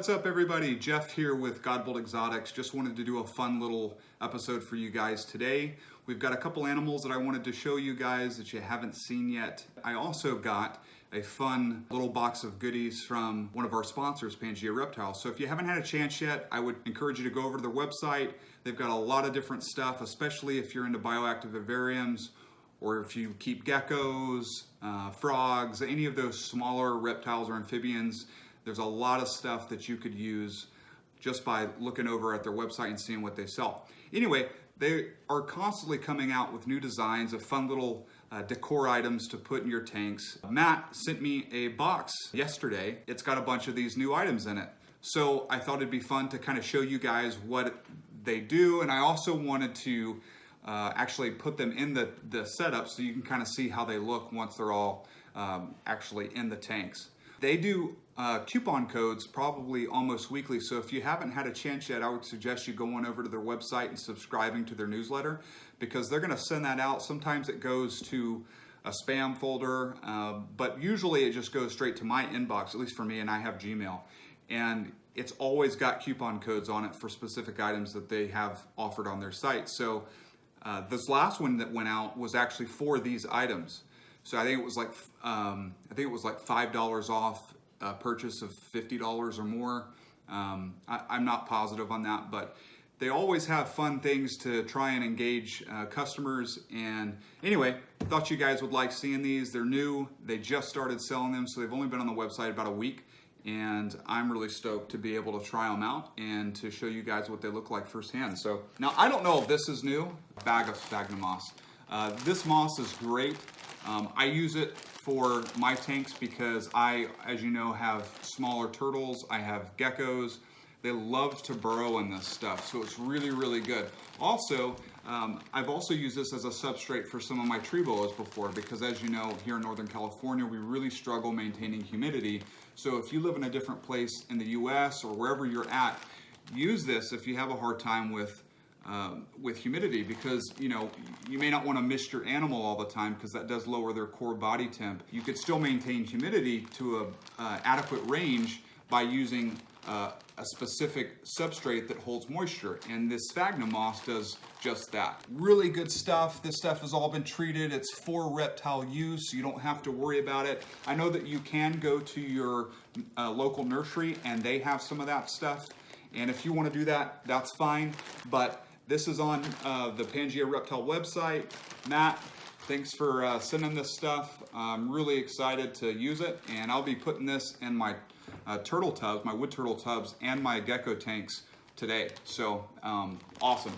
What's up everybody? Jeff here with Godbolt Exotics. Just wanted to do a fun little episode for you guys today. We've got a couple animals that I wanted to show you guys that you haven't seen yet. I also got a fun little box of goodies from one of our sponsors, Pangea Reptile. So if you haven't had a chance yet, I would encourage you to go over to their website. They've got a lot of different stuff, especially if you're into bioactive vivariums or if you keep geckos, frogs, any of those smaller reptiles or amphibians. There's a lot of stuff that you could use just by looking over at their website and seeing what they sell. Anyway, they are constantly coming out with new designs of fun little decor items to put in your tanks. Matt sent me a box yesterday. It's got a bunch of these new items in it. So I thought it'd be fun to kind of show you guys what they do. And I also wanted to actually put them in the setup so you can kind of see how they look once they're all actually in the tanks. They do coupon codes probably almost weekly, so if you haven't had a chance yet, I would suggest you go on over to their website and subscribing to their newsletter, because they're going to send that out. Sometimes it goes to a spam folder, but usually it just goes straight to my inbox, at least for me, and I have Gmail. And it's always got coupon codes on it for specific items that they have offered on their site. So this last one that went out was actually for these items. So I think it was like $5 off a purchase of $50 or more. I'm not positive on that, but they always have fun things to try and engage customers. And anyway, thought you guys would like seeing these. They're new. They just started selling them, so they've only been on the website about a week. And I'm really stoked to be able to try them out and to show you guys what they look like firsthand. So now I don't know if this is new. Bag of sphagnum moss. This moss is great. I use it for my tanks because I, as you know, have smaller turtles. I have geckos. They love to burrow in this stuff, so it's really, really good. Also, I've also used this as a substrate for some of my tree boas before, because as you know, here in Northern California, we really struggle maintaining humidity. So if you live in a different place in the US or wherever you're at, use this if you have a hard time with humidity, because you know you may not want to mist your animal all the time, because that does lower their core body temp. You could still maintain humidity to a adequate range by using a specific substrate that holds moisture, and this sphagnum moss does just that. Really good stuff. This stuff has all been treated. It's for reptile use, so you don't have to worry about it. I know that you can go to your local nursery and they have some of that stuff, and if you want to do that, that's fine. But this is on the Pangea Reptile website. Matt, thanks for sending this stuff. I'm really excited to use it, and I'll be putting this in my turtle tubs, my wood turtle tubs, and my gecko tanks today. So awesome.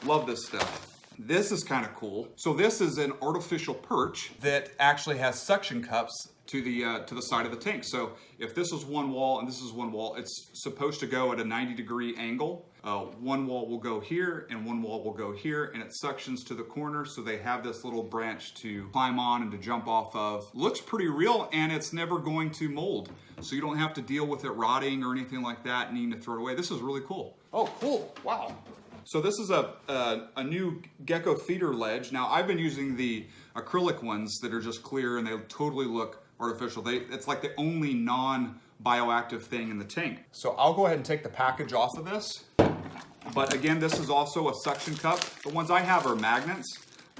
Love this stuff. This is kind of cool. So this is an artificial perch that actually has suction cups to the side of the tank. So if this is one wall and this is one wall, it's supposed to go at a 90-degree angle. One wall will go here and one wall will go here, and it suctions to the corner, so they have this little branch to climb on and to jump off of. Looks pretty real, and it's never going to mold, so you don't have to deal with it rotting or anything like that and needing to throw it away. This is really cool. Oh, cool. Wow. So this is a new gecko feeder ledge. Now I've been using the acrylic ones that are just clear and they totally look artificial. It's like the only non-bioactive thing in the tank. So I'll go ahead and take the package off of this. But again, this is also a suction cup. The ones I have are magnets,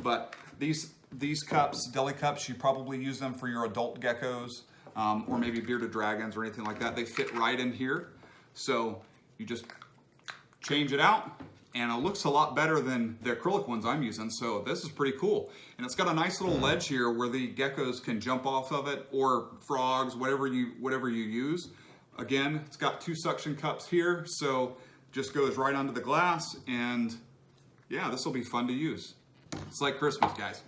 but these cups, deli cups, you probably use them for your adult geckos or maybe bearded dragons or anything like that. They fit right in here. So you just change it out, and it looks a lot better than the acrylic ones I'm using. So this is pretty cool. And it's got a nice little ledge here where the geckos can jump off of it, or frogs, whatever you use. Again, it's got two suction cups here, so just goes right onto the glass, and yeah, this will be fun to use. It's like Christmas, guys.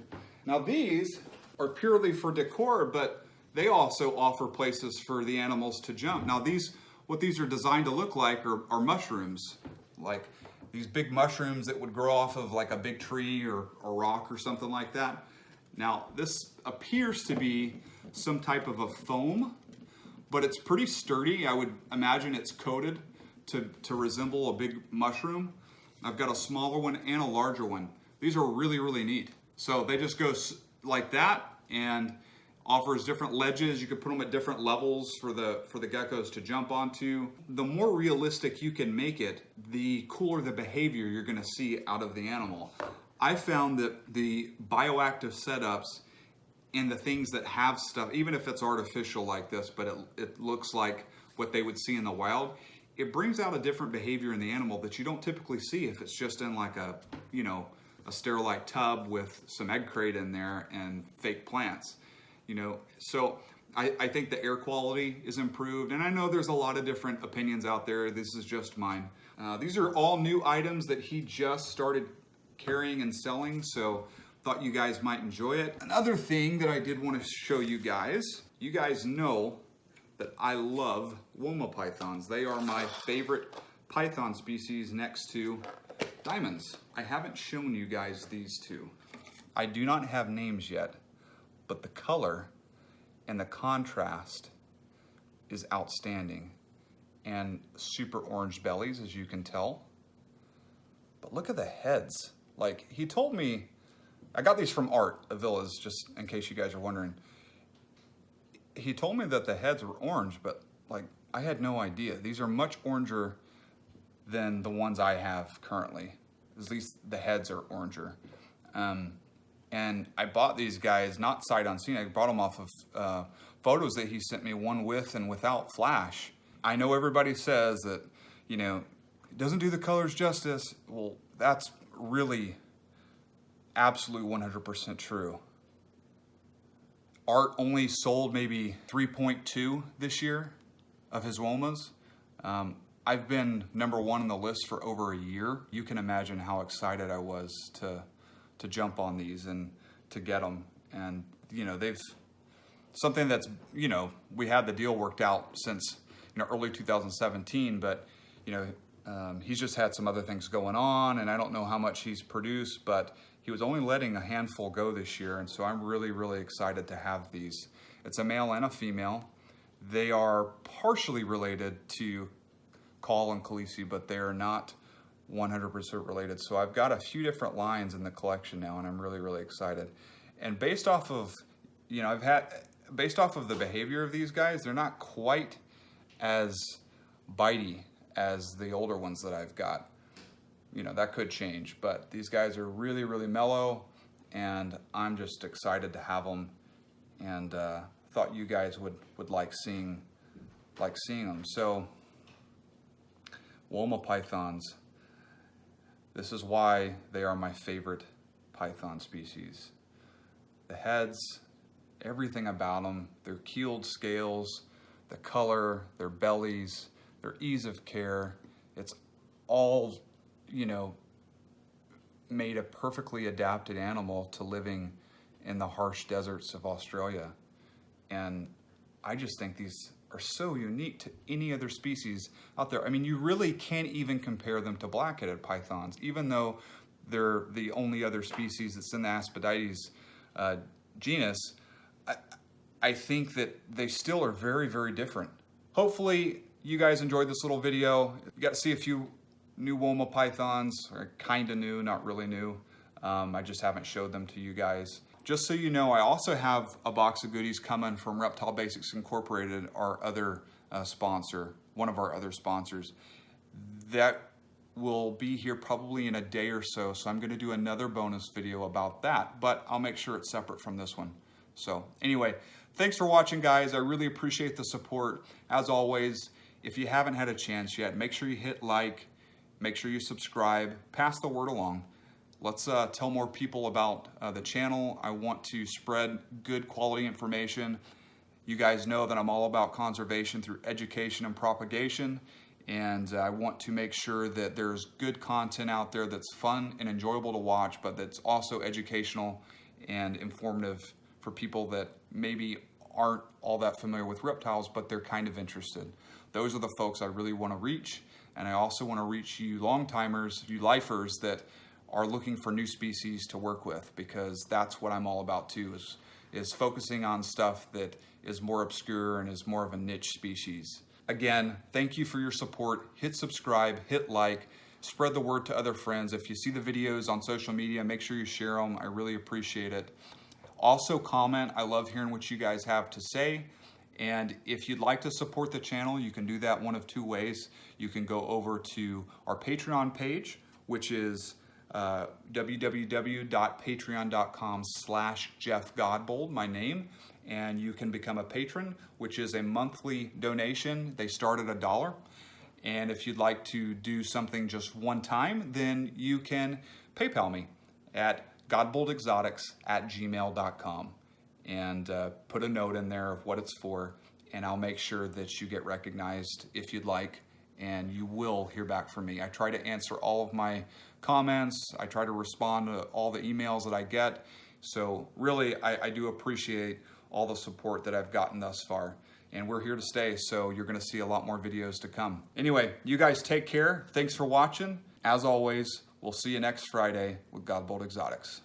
Now these are purely for decor, but they also offer places for the animals to jump. Now what these are designed to look like are mushrooms, like these big mushrooms that would grow off of like a big tree or a rock or something like that. Now this appears to be some type of a foam, but it's pretty sturdy. I would imagine it's coated to resemble a big mushroom. I've got a smaller one and a larger one. These are really, really neat. So they just go like that, and Offers different ledges. You can put them at different levels for the geckos to jump onto. The more realistic you can make it, the cooler the behavior you're going to see out of the animal. I found that the bioactive setups and the things that have stuff, even if it's artificial like this, but it looks like what they would see in the wild, it brings out a different behavior in the animal that you don't typically see if it's just in like a, you know, a sterilite tub with some egg crate in there and fake plants, you know. So I think the air quality is improved, and I know there's a lot of different opinions out there. This is just mine. These are all new items that he just started carrying and selling, so thought you guys might enjoy it. Another thing that I did want to show you guys know that I love Woma pythons. They are my favorite python species next to diamonds. I haven't shown you guys these two. I do not have names yet, but the color and the contrast is outstanding, and super orange bellies, as you can tell. But look at the heads. Like, he told me, I got these from Art of Villas, just in case you guys are wondering. He told me that the heads were orange, but like, I had no idea. These are much oranger than the ones I have currently. At least the heads are oranger. And I bought these guys, not sight unseen. I bought them off of photos that he sent me, one with and without flash. I know everybody says that, you know, it doesn't do the colors justice. Well, that's really absolute 100% true. Art only sold maybe 3.2 this year of his Womas. I've been #1 on the list for over a year. You can imagine how excited I was to jump on these and to get them. And, you know, they've, something that's, you know, we had the deal worked out since, you know, early 2017, but, you know, he's just had some other things going on, and I don't know how much he's produced, but he was only letting a handful go this year, and so I'm really, really excited to have these. It's a male and a female. They are partially related to Call and Khaleesi, but they are not 100% related. So I've got a few different lines in the collection now, and I'm really, really excited. And based off of, you know, based off of the behavior of these guys, they're not quite as bitey as the older ones that I've got. You know, that could change, but these guys are really, really mellow, and I'm just excited to have them, and thought you guys would like seeing them. So, Woma pythons. This is why they are my favorite python species. The heads, everything about them, their keeled scales, the color, their bellies, their ease of care, it's all, you know, made a perfectly adapted animal to living in the harsh deserts of Australia. And I just think these are so unique to any other species out there. I mean, you really can't even compare them to black-headed pythons, even though they're the only other species that's in the Aspidites genus. I think that they still are very, very different. Hopefully you guys enjoyed this little video. You got to see a few new Woma pythons, or kind of new, not really new. I just haven't showed them to you guys. Just so you know, I also have a box of goodies coming from Reptile Basics Incorporated, our other sponsor, one of our other sponsors. That will be here probably in a day or so, so I'm gonna do another bonus video about that, but I'll make sure it's separate from this one. So anyway, thanks for watching, guys. I really appreciate the support. As always, if you haven't had a chance yet, make sure you hit like, make sure you subscribe, pass the word along. Let's tell more people about the channel. I want to spread good quality information. You guys know that I'm all about conservation through education and propagation, and I want to make sure that there's good content out there that's fun and enjoyable to watch, but that's also educational and informative for people that maybe aren't all that familiar with reptiles, but they're kind of interested. Those are the folks I really want to reach, and I also want to reach you long-timers, you lifers that are looking for new species to work with, because that's what I'm all about too, is focusing on stuff that is more obscure and is more of a niche species. Again, thank you for your support. Hit subscribe, hit like, spread the word to other friends. If you see the videos on social media, make sure you share them. I really appreciate it. Also comment. I love hearing what you guys have to say. And if you'd like to support the channel, you can do that one of two ways. You can go over to our Patreon page, which is www.patreon.com/JeffGodbold, my name, and you can become a patron, which is a monthly donation. They start at $1. And if you'd like to do something just one time, then you can PayPal me at godboldexotics@gmail.com and put a note in there of what it's for, and I'll make sure that you get recognized if you'd like, and you will hear back from me. I try to answer all of my comments. I try to respond to all the emails that I get. So really, I do appreciate all the support that I've gotten thus far. And we're here to stay, so you're gonna see a lot more videos to come. Anyway, you guys take care. Thanks for watching. As always, we'll see you next Friday with Godbold Exotics.